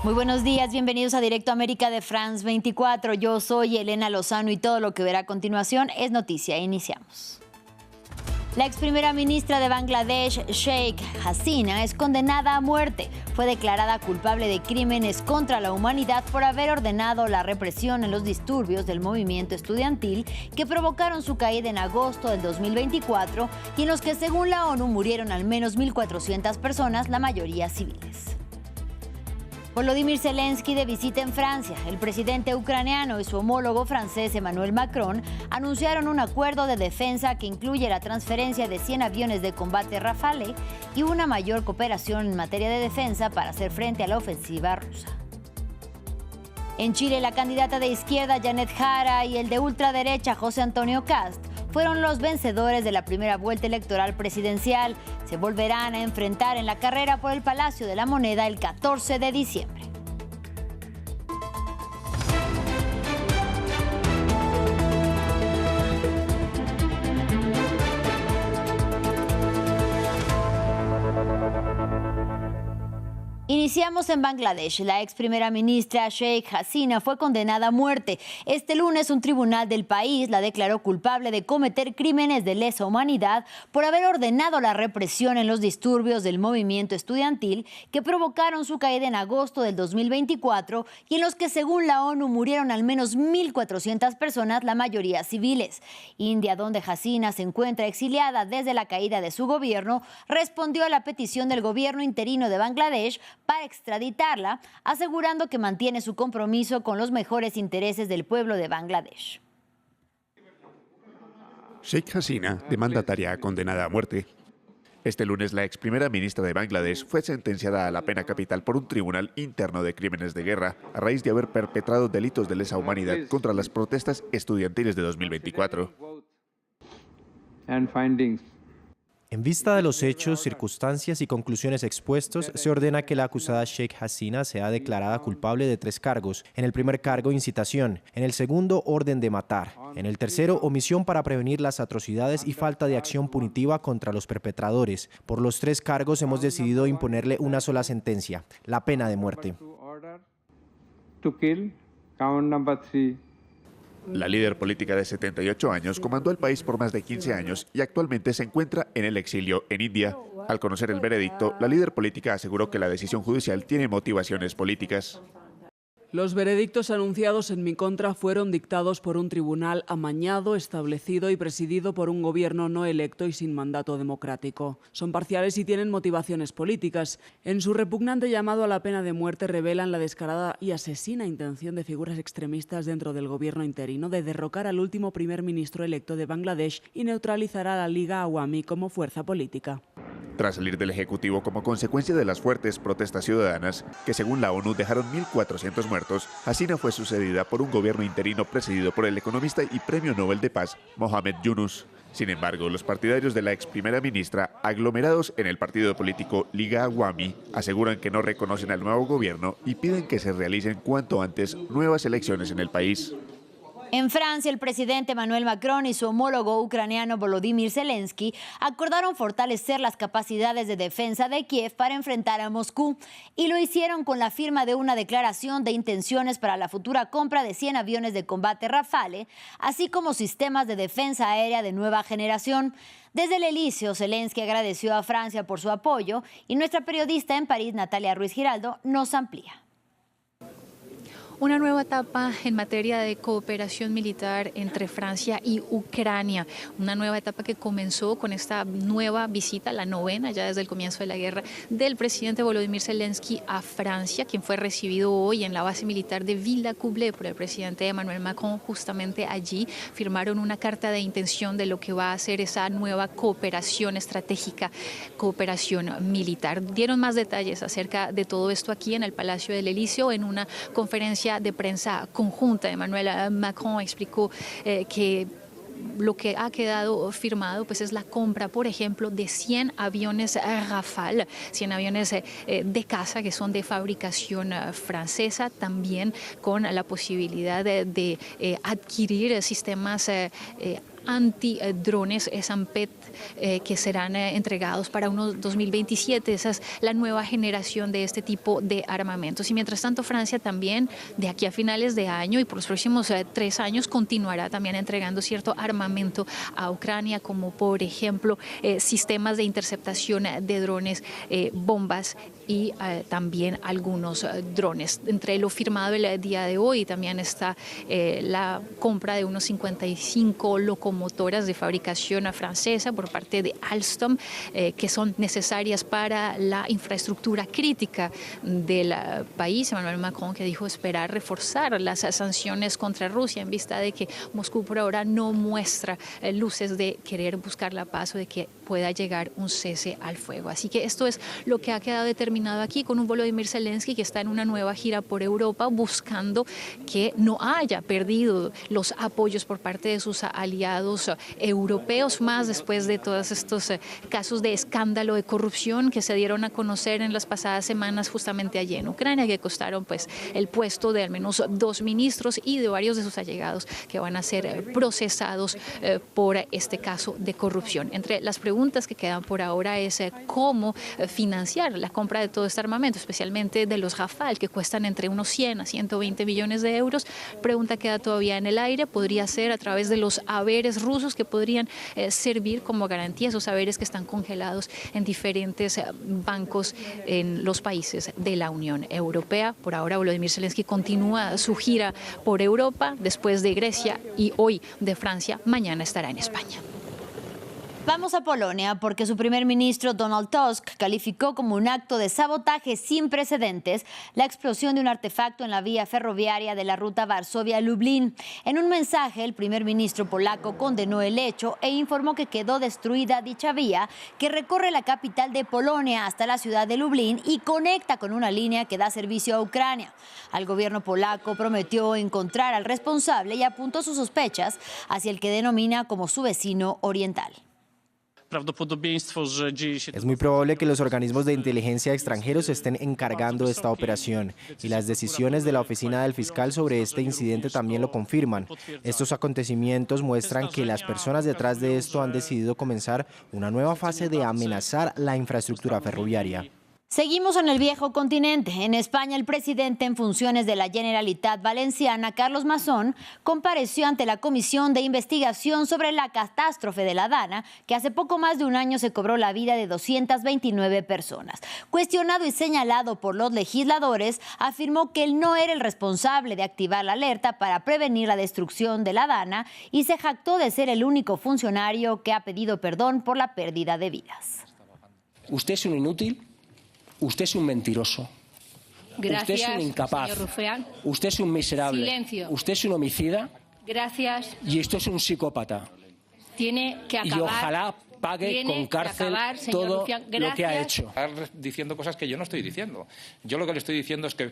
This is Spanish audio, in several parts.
Muy buenos días, bienvenidos a Directo América de France 24. Yo soy Elena Lozano y todo lo que verá a continuación es noticia. Iniciamos. La ex primera ministra de Bangladesh, Sheikh Hasina, es condenada a muerte. Fue declarada culpable de crímenes contra la humanidad por haber ordenado la represión en los disturbios del movimiento estudiantil que provocaron su caída en agosto del 2024 y en los que, según la ONU, murieron al menos 1.400 personas, la mayoría civiles. Volodymyr Zelensky de visita en Francia. El presidente ucraniano y su homólogo francés Emmanuel Macron anunciaron un acuerdo de defensa que incluye la transferencia de 100 aviones de combate Rafale y una mayor cooperación en materia de defensa para hacer frente a la ofensiva rusa. En Chile, la candidata de izquierda Janet Jara y el de ultraderecha José Antonio Kast fueron los vencedores de la primera vuelta electoral presidencial. Se volverán a enfrentar en la carrera por el Palacio de la Moneda el 14 de diciembre. Iniciamos en Bangladesh. La ex primera ministra Sheikh Hasina fue condenada a muerte. Este lunes un tribunal del país la declaró culpable de cometer crímenes de lesa humanidad por haber ordenado la represión en los disturbios del movimiento estudiantil que provocaron su caída en agosto del 2024 y en los que, según la ONU, murieron al menos 1.400 personas, la mayoría civiles. India, donde Hasina se encuentra exiliada desde la caída de su gobierno, respondió a la petición del gobierno interino de Bangladesh para extraditarla, asegurando que mantiene su compromiso con los mejores intereses del pueblo de Bangladesh. Sheikh Hasina, de mandataria condenada a muerte. Este lunes, la ex primera ministra de Bangladesh fue sentenciada a la pena capital por un tribunal interno de crímenes de guerra a raíz de haber perpetrado delitos de lesa humanidad contra las protestas estudiantiles de 2024. En vista de los hechos, circunstancias y conclusiones expuestos, se ordena que la acusada Sheikh Hasina sea declarada culpable de 3 cargos. En el primer cargo, incitación. En el segundo, orden de matar. En el tercero, omisión para prevenir las atrocidades y falta de acción punitiva contra los perpetradores. Por los 3 cargos hemos decidido imponerle una sola sentencia, la pena de muerte. La líder política de 78 años comandó el país por más de 15 años y actualmente se encuentra en el exilio en India. Al conocer el veredicto, la líder política aseguró que la decisión judicial tiene motivaciones políticas. Los veredictos anunciados en mi contra fueron dictados por un tribunal amañado, establecido y presidido por un gobierno no electo y sin mandato democrático. Son parciales y tienen motivaciones políticas. En su repugnante llamado a la pena de muerte revelan la descarada y asesina intención de figuras extremistas dentro del gobierno interino de derrocar al último primer ministro electo de Bangladesh y neutralizar a la Liga Awami como fuerza política. Tras salir del Ejecutivo como consecuencia de las fuertes protestas ciudadanas, que según la ONU dejaron 1.400 muertos, Hasina fue sucedida por un gobierno interino presidido por el economista y premio Nobel de Paz, Mohamed Yunus. Sin embargo, los partidarios de la ex primera ministra, aglomerados en el partido político Liga Awami, aseguran que no reconocen al nuevo gobierno y piden que se realicen cuanto antes nuevas elecciones en el país. En Francia, el presidente Emmanuel Macron y su homólogo ucraniano Volodymyr Zelensky acordaron fortalecer las capacidades de defensa de Kiev para enfrentar a Moscú y lo hicieron con la firma de una declaración de intenciones para la futura compra de 100 aviones de combate Rafale, así como sistemas de defensa aérea de nueva generación. Desde el Elíseo, Zelensky agradeció a Francia por su apoyo y nuestra periodista en París, Natalia Ruiz Giraldo, nos amplía. Una nueva etapa en materia de cooperación militar entre Francia y Ucrania. Una nueva etapa que comenzó con esta nueva visita, la 9ª ya desde el comienzo de la guerra, del presidente Volodymyr Zelensky a Francia, quien fue recibido hoy en la base militar de Villacoublay por el presidente Emmanuel Macron. Justamente allí firmaron una carta de intención de lo que va a ser esa nueva cooperación estratégica, cooperación militar. Dieron más detalles acerca de todo esto aquí en el Palacio del Elíseo en una conferencia de prensa conjunta. Emmanuel Macron explicó que lo que ha quedado firmado pues es la compra, por ejemplo, de 100 aviones Rafale, 100 aviones de caza que son de fabricación francesa, también con la posibilidad de adquirir sistemas antidrones SAMPET que serán entregados para unos 2027. Esa es la nueva generación de este tipo de armamentos. Y mientras tanto, Francia también, de aquí a finales de año y por los próximos 3 años, continuará también entregando cierto armamento a Ucrania, como por ejemplo sistemas de interceptación de drones, bombas y también algunos drones. Entre lo firmado el día de hoy también está la compra de unos 55 locomotoras de fabricación francesa por parte de Alstom, que son necesarias para la infraestructura crítica del país. Emmanuel Macron, que dijo esperar reforzar las sanciones contra Rusia en vista de que Moscú por ahora no muestra luces de querer buscar la paz o de que pueda llegar un cese al fuego. Así que esto es lo que ha quedado determinado aquí con un Volodymyr Zelensky que está en una nueva gira por Europa buscando que no haya perdido los apoyos por parte de sus aliados europeos, más después de todos estos casos de escándalo de corrupción que se dieron a conocer en las pasadas semanas justamente allí en Ucrania, que costaron pues el puesto de al menos 2 ministros y de varios de sus allegados que van a ser procesados por este caso de corrupción. Entre las preguntas que quedan por ahora es cómo financiar la compra de todo este armamento, especialmente de los Rafale, que cuestan entre unos 100 a 120 millones de euros. Pregunta queda todavía en el aire. Podría ser a través de los haberes rusos que podrían servir como garantía, esos haberes que están congelados en diferentes bancos en los países de la Unión Europea. Por ahora, Volodymyr Zelensky continúa su gira por Europa, después de Grecia y hoy de Francia. Mañana estará en España. Vamos a Polonia porque su primer ministro Donald Tusk calificó como un acto de sabotaje sin precedentes la explosión de un artefacto en la vía ferroviaria de la ruta Varsovia-Lublin. En un mensaje, el primer ministro polaco condenó el hecho e informó que quedó destruida dicha vía que recorre la capital de Polonia hasta la ciudad de Lublin y conecta con una línea que da servicio a Ucrania. Al gobierno polaco prometió encontrar al responsable y apuntó sus sospechas hacia el que denomina como su vecino oriental. Es muy probable que los organismos de inteligencia extranjeros estén encargando esta operación y las decisiones de la oficina del fiscal sobre este incidente también lo confirman. Estos acontecimientos muestran que las personas detrás de esto han decidido comenzar una nueva fase de amenazar la infraestructura ferroviaria. Seguimos en el viejo continente. En España, el presidente en funciones de la Generalitat Valenciana, Carlos Mazón, compareció ante la Comisión de Investigación sobre la catástrofe de la Dana, que hace poco más de un año se cobró la vida de 229 personas. Cuestionado y señalado por los legisladores, afirmó que él no era el responsable de activar la alerta para prevenir la destrucción de la Dana y se jactó de ser el único funcionario que ha pedido perdón por la pérdida de vidas. Usted es un inútil. Usted es un mentiroso. Gracias, usted es un incapaz. Señor Rufián. Usted es un miserable. Silencio. Usted es un homicida. Gracias. Y esto es un psicópata. Tiene que acabar. Y ojalá pague con cárcel todo lo que ha hecho. Estar diciendo cosas que yo no estoy diciendo. Yo lo que le estoy diciendo es que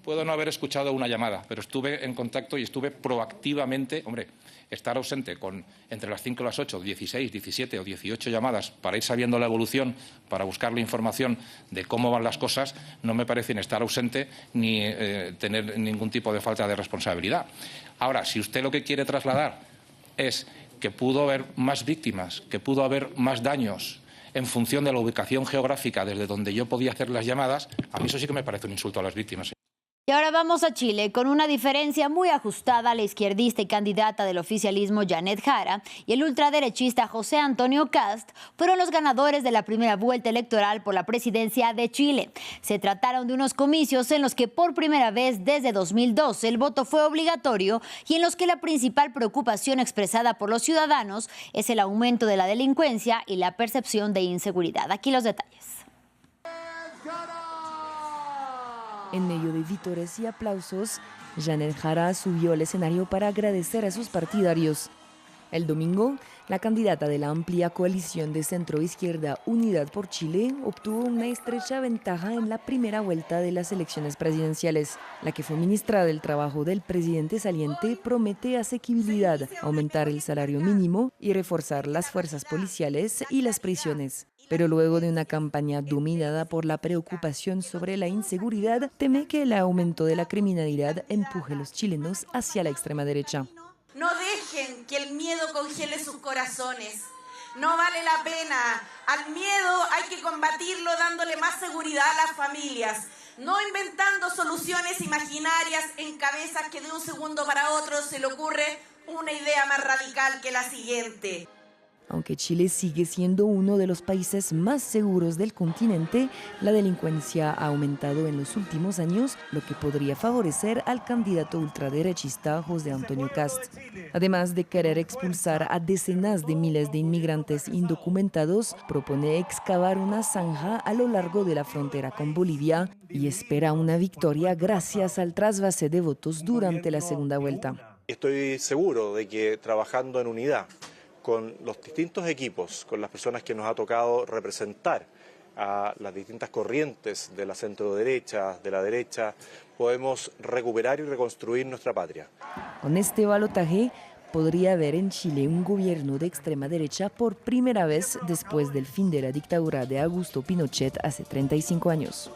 puedo no haber escuchado una llamada, pero estuve en contacto y estuve proactivamente, estar ausente con entre las 5 y las 8, 16, 17 o 18 llamadas para ir sabiendo la evolución, para buscar la información de cómo van las cosas, no me parece ni estar ausente ni tener ningún tipo de falta de responsabilidad. Ahora, si usted lo que quiere trasladar es que pudo haber más víctimas, que pudo haber más daños en función de la ubicación geográfica desde donde yo podía hacer las llamadas, a mí eso sí que me parece un insulto a las víctimas. Y ahora vamos a Chile, con una diferencia muy ajustada. La izquierdista y candidata del oficialismo Janet Jara y el ultraderechista José Antonio Kast fueron los ganadores de la primera vuelta electoral por la presidencia de Chile. Se trataron de unos comicios en los que por primera vez desde 2012 el voto fue obligatorio y en los que la principal preocupación expresada por los ciudadanos es el aumento de la delincuencia y la percepción de inseguridad. Aquí los detalles. En medio de vítores y aplausos, Janet Jara subió al escenario para agradecer a sus partidarios. El domingo, la candidata de la amplia coalición de centro-izquierda Unidad por Chile obtuvo una estrecha ventaja en la primera vuelta de las elecciones presidenciales. La que fue ministra del Trabajo del presidente saliente promete asequibilidad, aumentar el salario mínimo y reforzar las fuerzas policiales y las prisiones. Pero luego de una campaña dominada por la preocupación sobre la inseguridad, teme que el aumento de la criminalidad empuje a los chilenos hacia la extrema derecha. No dejen que el miedo congele sus corazones. No vale la pena. Al miedo hay que combatirlo dándole más seguridad a las familias, no inventando soluciones imaginarias en cabezas que de un segundo para otro se le ocurre una idea más radical que la siguiente. Aunque Chile sigue siendo uno de los países más seguros del continente, la delincuencia ha aumentado en los últimos años, lo que podría favorecer al candidato ultraderechista José Antonio Kast. Además de querer expulsar a decenas de miles de inmigrantes indocumentados, propone excavar una zanja a lo largo de la frontera con Bolivia y espera una victoria gracias al trasvase de votos durante la segunda vuelta. Estoy seguro de que trabajando en unidad, con los distintos equipos, con las personas que nos ha tocado representar a las distintas corrientes de la centro-derecha, de la derecha, podemos recuperar y reconstruir nuestra patria. Con este balotaje podría haber en Chile un gobierno de extrema derecha por primera vez después del fin de la dictadura de Augusto Pinochet hace 35 años.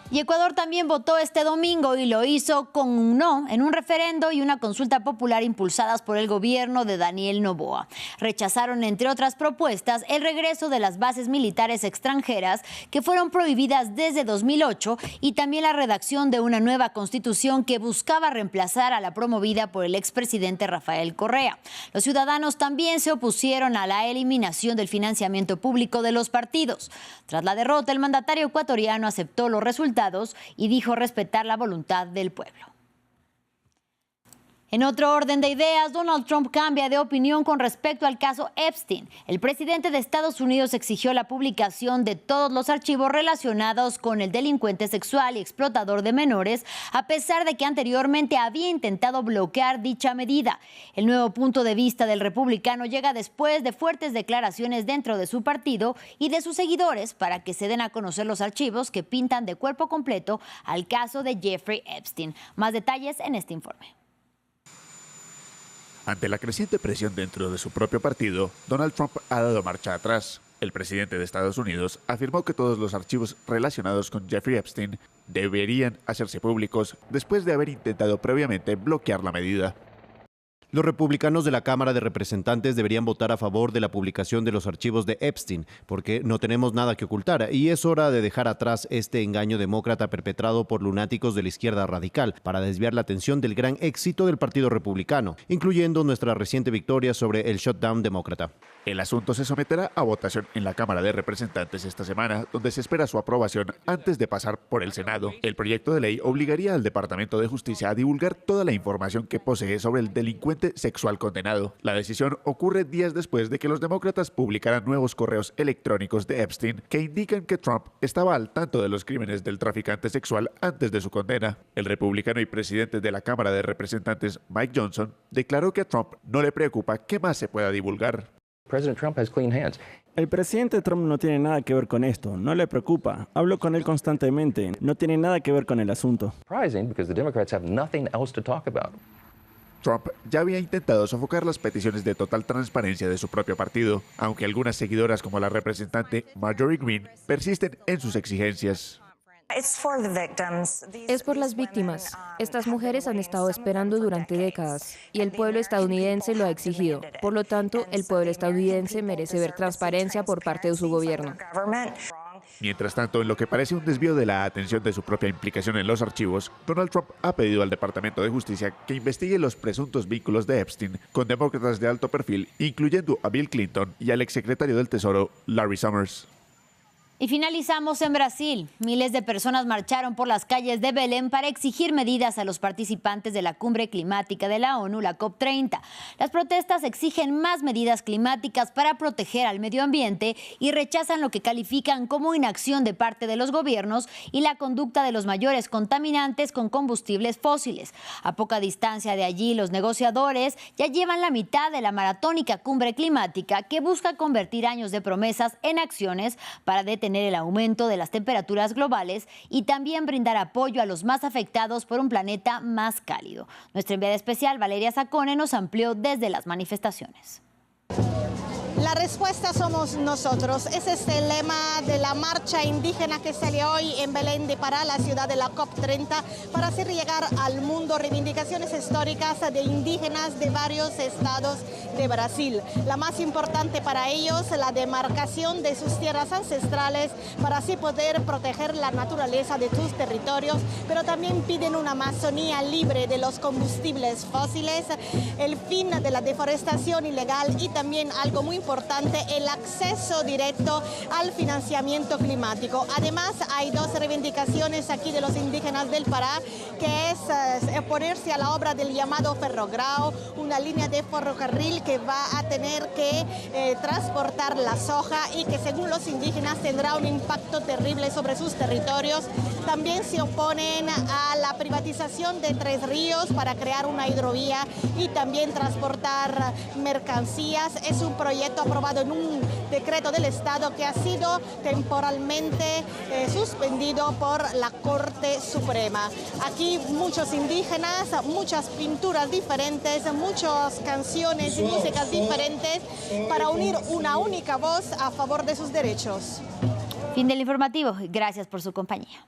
Y Ecuador también votó este domingo y lo hizo con un no en un referendo y una consulta popular impulsadas por el gobierno de Daniel Noboa. Rechazaron, entre otras propuestas, el regreso de las bases militares extranjeras que fueron prohibidas desde 2008 y también la redacción de una nueva constitución que buscaba reemplazar a la promovida por el expresidente Rafael Correa. Los ciudadanos también se opusieron a la eliminación del financiamiento público de los partidos. Tras la derrota, el mandatario ecuatoriano aceptó los resultados y dijo respetar la voluntad del pueblo. En otro orden de ideas, Donald Trump cambia de opinión con respecto al caso Epstein. El presidente de Estados Unidos exigió la publicación de todos los archivos relacionados con el delincuente sexual y explotador de menores, a pesar de que anteriormente había intentado bloquear dicha medida. El nuevo punto de vista del republicano llega después de fuertes declaraciones dentro de su partido y de sus seguidores para que se den a conocer los archivos que pintan de cuerpo completo al caso de Jeffrey Epstein. Más detalles en este informe. Ante la creciente presión dentro de su propio partido, Donald Trump ha dado marcha atrás. El presidente de Estados Unidos afirmó que todos los archivos relacionados con Jeffrey Epstein deberían hacerse públicos después de haber intentado previamente bloquear la medida. Los republicanos de la Cámara de Representantes deberían votar a favor de la publicación de los archivos de Epstein, porque no tenemos nada que ocultar y es hora de dejar atrás este engaño demócrata perpetrado por lunáticos de la izquierda radical para desviar la atención del gran éxito del Partido Republicano, incluyendo nuestra reciente victoria sobre el shutdown demócrata. El asunto se someterá a votación en la Cámara de Representantes esta semana, donde se espera su aprobación antes de pasar por el Senado. El proyecto de ley obligaría al Departamento de Justicia a divulgar toda la información que posee sobre el delincuente sexual condenado. La decisión ocurre días después de que los demócratas publicaran nuevos correos electrónicos de Epstein que indican que Trump estaba al tanto de los crímenes del traficante sexual antes de su condena. El republicano y presidente de la Cámara de Representantes, Mike Johnson, declaró que a Trump no le preocupa qué más se pueda divulgar. El presidente Trump no tiene nada que ver con esto, no le preocupa. Hablo con él constantemente, no tiene nada que ver con el asunto. Trump ya había intentado sofocar las peticiones de total transparencia de su propio partido, aunque algunas seguidoras como la representante Marjorie Greene persisten en sus exigencias. Es por las víctimas. Estas mujeres han estado esperando durante décadas y el pueblo estadounidense lo ha exigido. Por lo tanto, el pueblo estadounidense merece ver transparencia por parte de su gobierno. Mientras tanto, en lo que parece un desvío de la atención de su propia implicación en los archivos, Donald Trump ha pedido al Departamento de Justicia que investigue los presuntos vínculos de Epstein con demócratas de alto perfil, incluyendo a Bill Clinton y al exsecretario del Tesoro, Larry Summers. Y finalizamos en Brasil. Miles de personas marcharon por las calles de Belém para exigir medidas a los participantes de la cumbre climática de la ONU, la COP30. Las protestas exigen más medidas climáticas para proteger al medio ambiente y rechazan lo que califican como inacción de parte de los gobiernos y la conducta de los mayores contaminantes con combustibles fósiles. A poca distancia de allí, los negociadores ya llevan la mitad de la maratónica cumbre climática que busca convertir años de promesas en acciones para detener el aumento de las temperaturas globales y también brindar apoyo a los más afectados por un planeta más cálido. Nuestra enviada especial, Valeria Zacone, nos amplió desde las manifestaciones. La respuesta somos nosotros. Ese es el lema de la marcha indígena que salió hoy en Belém de Pará, la ciudad de la COP30, para hacer llegar al mundo reivindicaciones históricas de indígenas de varios estados de Brasil. La más importante para ellos, la demarcación de sus tierras ancestrales, para así poder proteger la naturaleza de sus territorios, pero también piden una Amazonía libre de los combustibles fósiles, el fin de la deforestación ilegal y también algo muy importante, el acceso directo al financiamiento climático. Además, hay dos reivindicaciones aquí de los indígenas del Pará, que es oponerse a la obra del llamado Ferrogrão, una línea de ferrocarril que va a tener que transportar la soja y que según los indígenas tendrá un impacto terrible sobre sus territorios. También se oponen a la privatización de Tres Ríos para crear una hidrovía y también transportar mercancías. Es un proyecto aprobado en un decreto del Estado que ha sido temporalmente suspendido por la Corte Suprema. Aquí muchos indígenas, muchas pinturas diferentes, muchas canciones y músicas diferentes para unir una única voz a favor de sus derechos. Fin del informativo. Gracias por su compañía.